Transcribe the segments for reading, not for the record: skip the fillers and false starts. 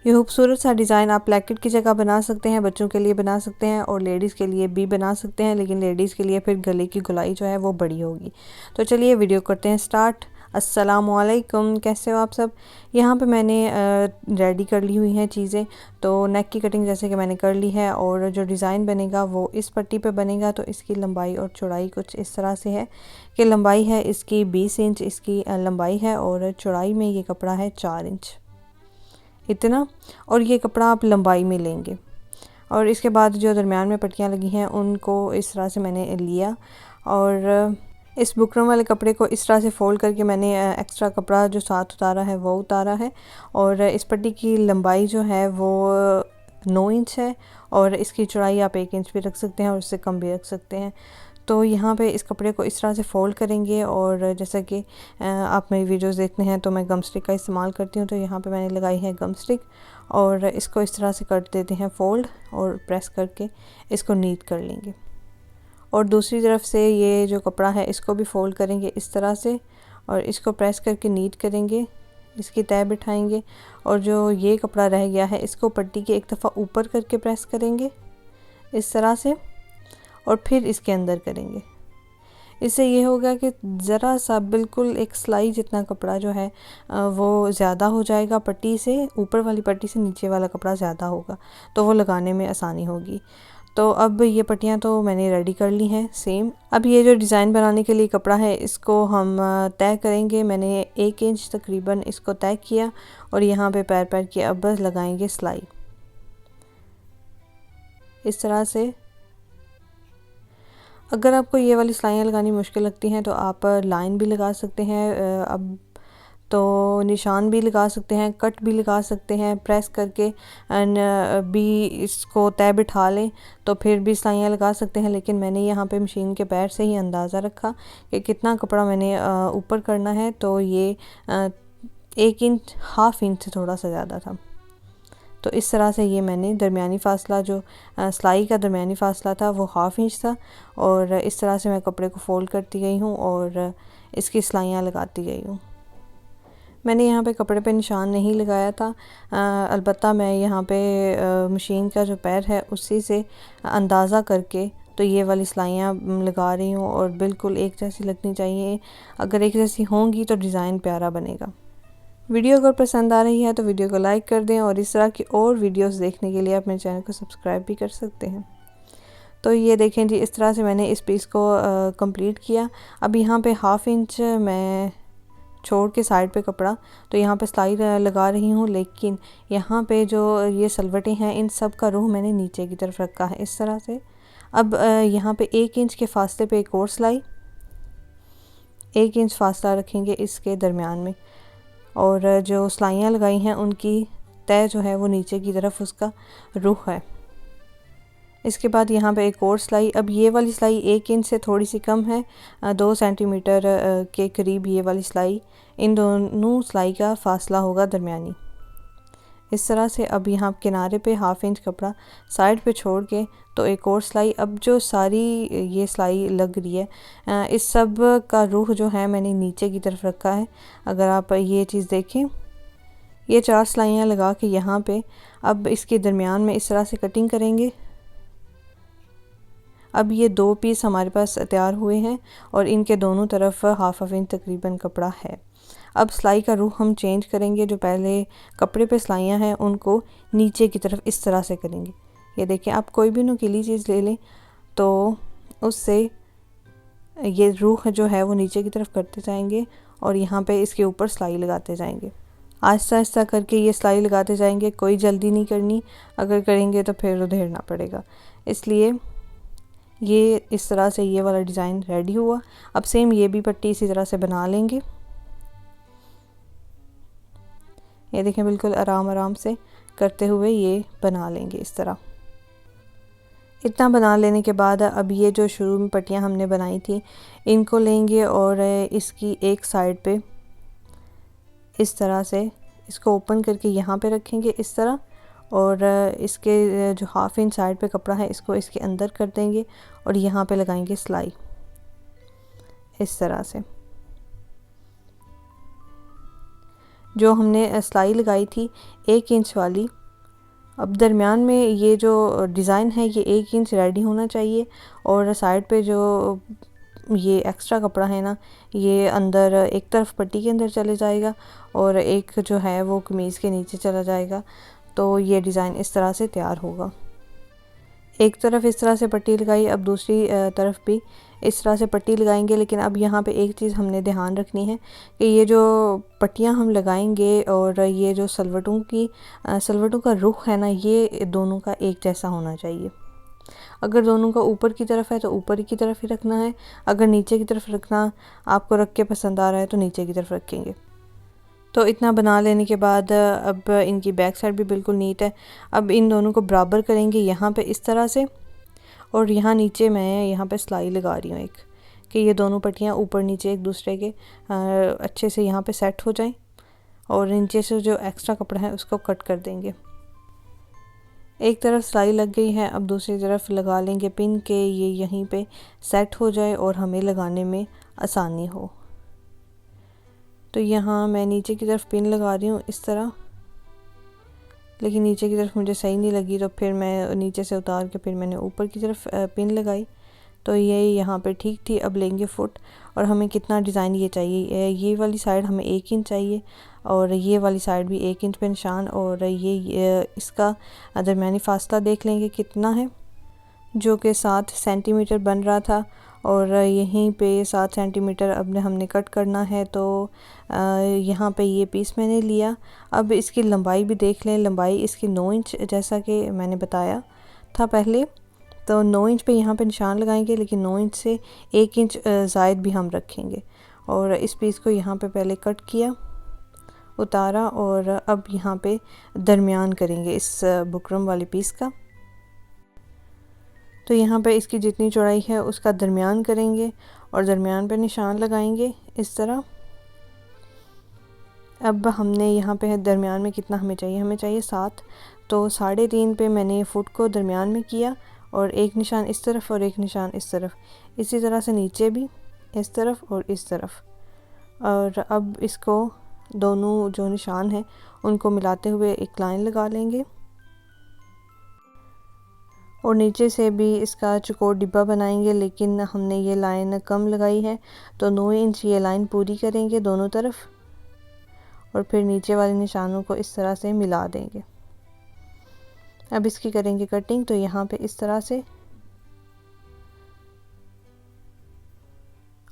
ये खूबसूरत सा डिज़ाइन आप प्लेकेट की जगह बना सकते हैं, बच्चों के लिए बना सकते हैं और लेडीज़ के लिए भी बना सकते हैं, लेकिन लेडीज़ के लिए फिर गले की गोलाई जो है वो बड़ी होगी। तो चलिए वीडियो करते हैं स्टार्ट। अस्सलामुअलैकुम, कैसे हो आप सब। यहाँ पे मैंने रेडी कर ली हुई हैं चीज़ें। तो नेक की कटिंग जैसे कि मैंने कर ली है और जो डिज़ाइन बनेगा वो इस पट्टी पे बनेगा। तो इसकी लंबाई और चौड़ाई कुछ इस तरह से है कि लंबाई है इसकी 20 इंच इसकी लंबाई है और चौड़ाई में ये कपड़ा है 4 इंच इतना। और ये कपड़ा आप लंबाई में लेंगे और इसके बाद जो दरमियान में पट्टियाँ लगी हैं उनको इस तरह से मैंने लिया और इस बुकरम वाले कपड़े को इस तरह से फोल्ड करके मैंने एक्स्ट्रा कपड़ा जो साथ उतारा है वो उतारा है। और इस पट्टी की लंबाई जो है वो 9 इंच है और इसकी चौड़ाई आप 1 इंच भी रख सकते हैं और उससे कम भी रख सकते हैं। तो यहाँ पे इस कपड़े को इस तरह से फ़ोल्ड करेंगे और जैसा कि आप मेरी वीडियोस देखते हैं तो मैं गम स्टिक का इस्तेमाल करती हूँ। तो यहाँ पे मैंने लगाई है गम स्टिक और इसको इस तरह से कर देते हैं फ़ोल्ड और प्रेस करके इसको नीट कर लेंगे। और दूसरी तरफ से ये जो कपड़ा है इसको भी फ़ोल्ड करेंगे इस तरह से और इसको प्रेस करके नीट करेंगे, इसकी तह बिठाएंगे और जो ये कपड़ा रह गया है इसको पट्टी के एक दफ़ा ऊपर करके प्रेस करेंगे इस तरह से और फिर इसके अंदर करेंगे। इससे ये होगा कि ज़रा सा बिल्कुल एक सिलाई जितना कपड़ा जो है वो ज़्यादा हो जाएगा, पट्टी से ऊपर वाली पट्टी से नीचे वाला कपड़ा ज़्यादा होगा तो वो लगाने में आसानी होगी। तो अब ये पट्टियाँ तो मैंने रेडी कर ली हैं सेम। अब ये जो डिज़ाइन बनाने के लिए कपड़ा है इसको हम तय करेंगे। मैंने 1 इंच तकरीबन इसको तय किया और यहाँ पे पैर पैर की अब बस लगाएंगे सिलाई इस तरह से। अगर आपको ये वाली सिलाइयाँ लगानी मुश्किल लगती हैं तो आप लाइन भी लगा सकते हैं, अब तो निशान भी लगा सकते हैं, कट भी लगा सकते हैं, प्रेस करके एंड भी इसको तय बिठा लें तो फिर भी सिलाइयाँ लगा सकते हैं। लेकिन मैंने यहाँ पे मशीन के पैर से ही अंदाज़ा रखा कि कितना कपड़ा मैंने ऊपर करना है। तो ये 1 इंच हाफ़ इंच से थोड़ा सा ज़्यादा था। तो इस तरह से ये मैंने दरमियानी फ़ासला जो सिलाई का दरमियानी फ़ासला था वो हाफ़ इंच था और इस तरह से मैं कपड़े को फ़ोल्ड करती गई हूँ और इसकी सिलाइयाँ लगाती गई हूँ। मैंने यहाँ पे कपड़े पे निशान नहीं लगाया था, अलबत्ता मैं यहाँ पे मशीन का जो पैर है उसी से अंदाज़ा करके तो ये वाली सिलाइयाँ लगा रही हूँ और बिल्कुल एक जैसी लगनी चाहिए। अगर एक जैसी होंगी तो डिज़ाइन प्यारा बनेगा। वीडियो अगर पसंद आ रही है तो वीडियो को लाइक कर दें और इस तरह की और वीडियोस देखने के लिए आप मेरे चैनल को सब्सक्राइब भी कर सकते हैं। तो ये देखें जी, इस तरह से मैंने इस पीस को कंप्लीट किया। अब यहाँ पे हाफ़ इंच मैं छोड़ के साइड पे कपड़ा तो यहाँ पे सिलाई लगा रही हूँ, लेकिन यहाँ पे जो ये सलवटें हैं इन सब का रुख मैंने नीचे की तरफ रखा है इस तरह से। अब यहाँ पे 1 इंच के फासले पे एक और सिलाई, 1 इंच फासला रखेंगे इसके दरमियान में और जो सिलाइयाँ लगाई हैं उनकी तय जो है वो नीचे की तरफ उसका रुख है। इसके बाद यहाँ पे एक और सिलाई, अब ये वाली सिलाई 1 इंच से थोड़ी सी कम है, 2 सेंटीमीटर के करीब ये वाली सिलाई, इन दोनों सिलाई का फासला होगा दरमियानी इस तरह से। अब यहाँ किनारे पे हाफ़ इंच कपड़ा साइड पे छोड़ के तो एक और सिलाई। अब जो सारी ये सिलाई लग रही है इस सब का रुख जो है मैंने नीचे की तरफ रखा है। अगर आप ये चीज़ देखें, ये 4 सिलाइयाँ लगा के यहाँ पे अब इसके दरमियान में इस तरह से कटिंग करेंगे। अब ये 2 पीस हमारे पास तैयार हुए हैं और इनके दोनों तरफ हाफ़ इंच तकरीबन कपड़ा है। अब सिलाई का रुख हम चेंज करेंगे, जो पहले कपड़े पे सिलाइयाँ हैं उनको नीचे की तरफ इस तरह से करेंगे। ये देखें, आप कोई भी नुकीली चीज़ ले लें तो उससे ये रुख जो है वो नीचे की तरफ करते जाएंगे और यहाँ पे इसके ऊपर सिलाई लगाते जाएंगे। आहिस्ता आहिस्ता करके ये सिलाई लगाते जाएंगे, कोई जल्दी नहीं करनी, अगर करेंगे तो फिर उधेड़ना पड़ेगा। इसलिए ये इस तरह से ये वाला डिज़ाइन रेडी हुआ। अब सेम ये भी पट्टी इसी तरह से बना लेंगे। ये देखें, बिल्कुल आराम आराम से करते हुए ये बना लेंगे इस तरह। इतना बना लेने के बाद अब ये जो शुरू में पट्टियाँ हमने बनाई थी इनको लेंगे और इसकी एक साइड पे इस तरह से इसको ओपन करके यहाँ पे रखेंगे इस तरह और इसके जो हाफ़ इंच साइड पे कपड़ा है इसको इसके अंदर कर देंगे और यहाँ पे लगाएंगे सिलाई इस तरह से। जो हमने सिलाई लगाई थी 1 इंच वाली, अब दरमियान में ये जो डिज़ाइन है ये 1 इंच रेडी होना चाहिए और साइड पे जो ये एक्स्ट्रा कपड़ा है ना ये अंदर एक तरफ पट्टी के अंदर चले जाएगा और एक जो है वो कमीज़ के नीचे चला जाएगा। तो ये डिज़ाइन इस तरह से तैयार होगा। एक तरफ इस तरह से पट्टी लगाई, अब दूसरी तरफ भी इस तरह से पट्टी लगाएंगे। लेकिन अब यहाँ पे एक चीज़ हमने ध्यान रखनी है कि ये जो पट्टियाँ हम लगाएंगे और ये जो सलवटों का रुख है ना ये दोनों का एक जैसा होना चाहिए। अगर दोनों का ऊपर की तरफ है तो ऊपर की तरफ ही रखना है, अगर नीचे की तरफ रखना आपको रख के पसंद आ रहा है तो नीचे की तरफ रखेंगे। तो इतना बना लेने के बाद अब इनकी बैक साइड भी बिल्कुल नीट है। अब इन दोनों को बराबर करेंगे यहाँ पे इस तरह से, और यहाँ नीचे मैं यहाँ पे सिलाई लगा रही हूँ एक, कि ये दोनों पट्टियाँ ऊपर नीचे एक दूसरे के अच्छे से यहाँ पे सेट हो जाएं और नीचे से जो एक्स्ट्रा कपड़ा है उसको कट कर देंगे। एक तरफ सिलाई लग गई है, अब दूसरी तरफ लगा लेंगे पिन के ये यहीं पे सेट हो जाए और हमें लगाने में आसानी हो। तो यहाँ मैं नीचे की तरफ पिन लगा रही हूँ इस तरह, लेकिन नीचे की तरफ मुझे सही नहीं लगी तो फिर मैं नीचे से उतार के फिर मैंने ऊपर की तरफ पिन लगाई, तो ये यहाँ पे ठीक थी। अब लेंगे फुट और हमें कितना डिज़ाइन ये चाहिए, ये वाली साइड हमें 1 इंच चाहिए और ये वाली साइड भी 1 इंच पे निशान, और ये इसका दरमियानी फासला देख लेंगे कितना है, जो कि 7 सेंटीमीटर बन रहा था और यहीं पे 7 सेंटीमीटर अब हमने कट करना है। तो यहाँ पे ये पीस मैंने लिया। अब इसकी लंबाई भी देख लें, लंबाई इसकी 9 इंच जैसा कि मैंने बताया था पहले, तो 9 इंच पे यहाँ पे निशान लगाएंगे, लेकिन 9 इंच से 1 इंच ज़ायद भी हम रखेंगे। और इस पीस को यहाँ पे पहले कट किया, उतारा और अब यहाँ पे दरमियान करेंगे इस बुकरम वाली पीस का। तो यहाँ पे इसकी जितनी चौड़ाई है उसका दरमियान करेंगे और दरमियान पे निशान लगाएंगे इस तरह। अब हमने यहाँ पे दरमियान में कितना हमें चाहिए 7, तो 3.5 पे मैंने फुट को दरमियान में किया और एक निशान इस तरफ और एक निशान इस तरफ, इसी तरह से नीचे भी इस तरफ और इस तरफ। और अब इसको दोनों जो निशान हैं उनको मिलाते हुए एक लाइन लगा लेंगे और नीचे से भी इसका चौकोर डिब्बा बनाएंगे, लेकिन हमने ये लाइन कम लगाई है तो 9 इंच ये लाइन पूरी करेंगे दोनों तरफ और फिर नीचे वाले निशानों को इस तरह से मिला देंगे। अब इसकी करेंगे कटिंग, तो यहाँ पे इस तरह से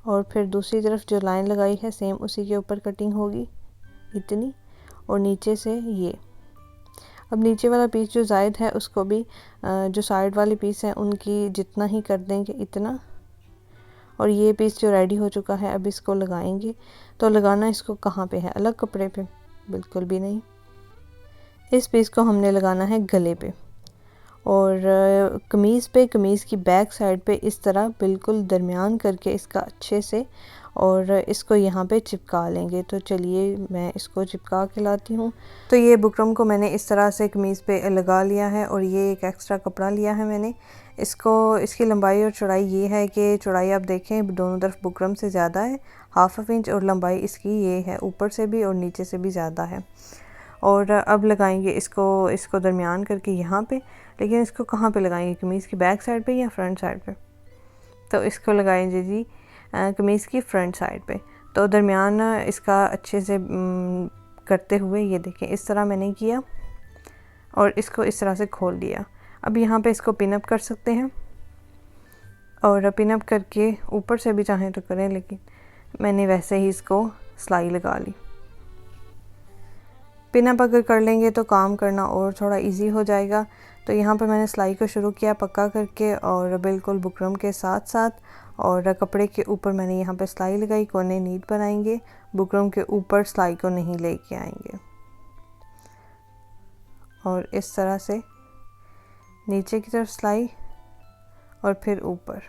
और फिर दूसरी तरफ जो लाइन लगाई है सेम उसी के ऊपर कटिंग होगी इतनी, और नीचे से ये। अब नीचे वाला पीस जो ज़ायद है उसको भी जो साइड वाले पीस हैं उनकी जितना ही कर देंगे इतना, और ये पीस जो रेडी हो चुका है अब इसको लगाएंगे। तो लगाना इसको कहाँ पे है, अलग कपड़े पे? बिल्कुल भी नहीं, इस पीस को हमने लगाना है गले पे और कमीज़ पे, कमीज़ की बैक साइड पे इस तरह बिल्कुल दरमियान करके इसका अच्छे से, और इसको यहाँ पे चिपका लेंगे। तो चलिए मैं इसको चिपका के लाती हूँ। तो ये बुकरम को मैंने इस तरह से कमीज़ पे लगा लिया है और ये एक एक्स्ट्रा कपड़ा लिया है मैंने। इसकी लंबाई और चौड़ाई ये है कि चौड़ाई आप देखें दोनों तरफ बुकरम से ज़्यादा है, 1/2 इंच, और लंबाई इसकी ये है ऊपर से भी और नीचे से भी ज़्यादा है। और अब लगाएंगे इसको दरमियान करके यहाँ पे, लेकिन इसको कहाँ पे लगाएंगे, कमीज़ की बैक साइड पे या फ्रंट साइड पे? तो इसको लगाएंगे जी कमीज़ की फ्रंट साइड पे। तो दरमियान इसका अच्छे से करते हुए ये देखें इस तरह मैंने किया और इसको इस तरह से खोल दिया। अब यहाँ पे इसको पिन अप कर सकते हैं और पिन अप करके ऊपर से भी चाहें तो करें, लेकिन मैंने वैसे ही इसको सिलाई लगा ली। पिन अप अगर कर लेंगे तो काम करना और थोड़ा इजी हो जाएगा। तो यहाँ पर मैंने सिलाई को शुरू किया पक्का करके और बिल्कुल बुकरम के साथ साथ, और कपड़े के ऊपर मैंने यहाँ पे सिलाई लगाई। कोने नीट बनाएंगे, बुकरम के ऊपर सिलाई को नहीं लेके आएंगे, और इस तरह से नीचे की तरफ सिलाई और फिर ऊपर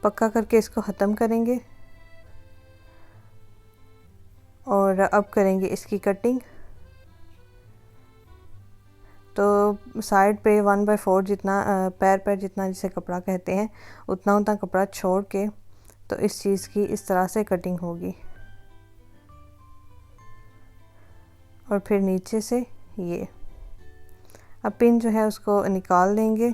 पक्का करके इसको ख़त्म करेंगे। और अब करेंगे इसकी कटिंग। तो साइड पे 1/4 जितना पैर जितना जिसे कपड़ा कहते हैं उतना कपड़ा छोड़ के तो इस चीज़ की इस तरह से कटिंग होगी। और फिर नीचे से ये अब पिन जो है उसको निकाल देंगे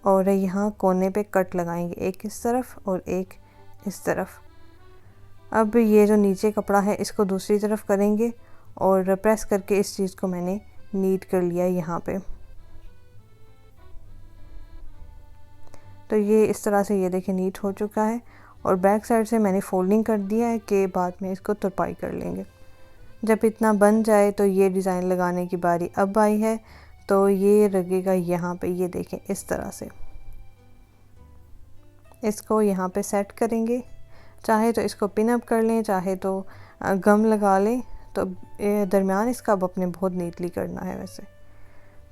और यहाँ कोने पे कट लगाएंगे, एक इस तरफ और एक इस तरफ। अब ये जो नीचे कपड़ा है इसको दूसरी तरफ करेंगे और प्रेस करके इस चीज़ को मैंने नीट कर लिया यहाँ पे। तो ये इस तरह से ये देखिए नीट हो चुका है और बैक साइड से मैंने फोल्डिंग कर दिया है कि बाद में इसको तुरपाई कर लेंगे। जब इतना बन जाए तो ये डिज़ाइन लगाने की बारी अब आई है। तो ये लगेगा यहाँ पे, ये देखें इस तरह से। इसको यहाँ पे सेट करेंगे, चाहे तो इसको पिन अप कर लें, चाहे तो गम लगा लें। तो दरमियान इसका अब अपने बहुत नीटली करना है वैसे।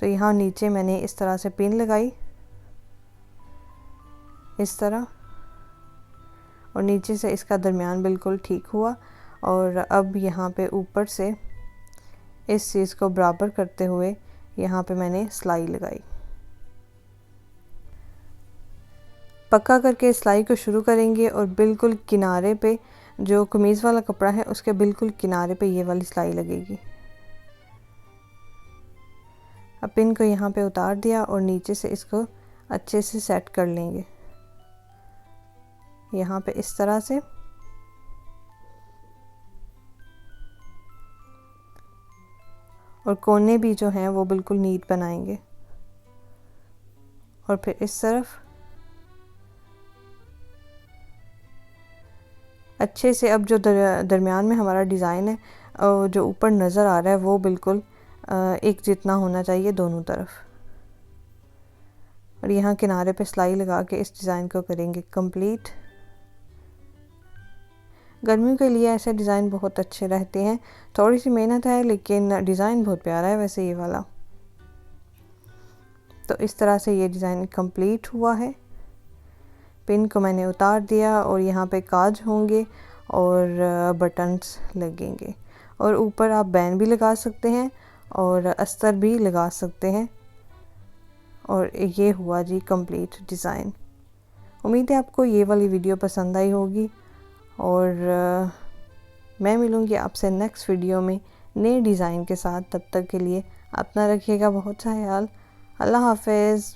तो यहाँ नीचे मैंने इस तरह से पिन लगाई इस तरह, और नीचे से इसका दरमियान बिल्कुल ठीक हुआ। और अब यहाँ पे ऊपर से इस चीज़ को बराबर करते हुए यहाँ पे मैंने सिलाई लगाई। पक्का करके सिलाई को शुरू करेंगे और बिल्कुल किनारे पे जो कमीज़ वाला कपड़ा है उसके बिल्कुल किनारे पे ये वाली सिलाई लगेगी। अब पिन को यहाँ पे उतार दिया और नीचे से इसको अच्छे से सेट कर लेंगे यहाँ पे इस तरह से। और कोने भी जो हैं वो बिल्कुल नीट बनाएंगे। और फिर इस तरफ अच्छे से अब जो दरमियान में हमारा डिज़ाइन है जो ऊपर नज़र आ रहा है वो बिल्कुल एक जितना होना चाहिए दोनों तरफ। और यहाँ किनारे पे सिलाई लगा के इस डिज़ाइन को करेंगे कंप्लीट। गर्मियों के लिए ऐसे डिज़ाइन बहुत अच्छे रहते हैं। थोड़ी सी मेहनत है लेकिन डिज़ाइन बहुत प्यारा है वैसे ये वाला। तो इस तरह से ये डिज़ाइन कंप्लीट हुआ है। पिन को मैंने उतार दिया और यहाँ पे काज होंगे और बटन्स लगेंगे। और ऊपर आप बैन भी लगा सकते हैं और अस्तर भी लगा सकते हैं। और ये हुआ जी कंप्लीट डिज़ाइन। उम्मीद है आपको ये वाली वीडियो पसंद आई होगी और मैं मिलूँगी आपसे नेक्स्ट वीडियो में नए डिज़ाइन के साथ। तब तक के लिए अपना रखिएगा बहुत सा ख्याल। अल्लाह हाफ़िज़।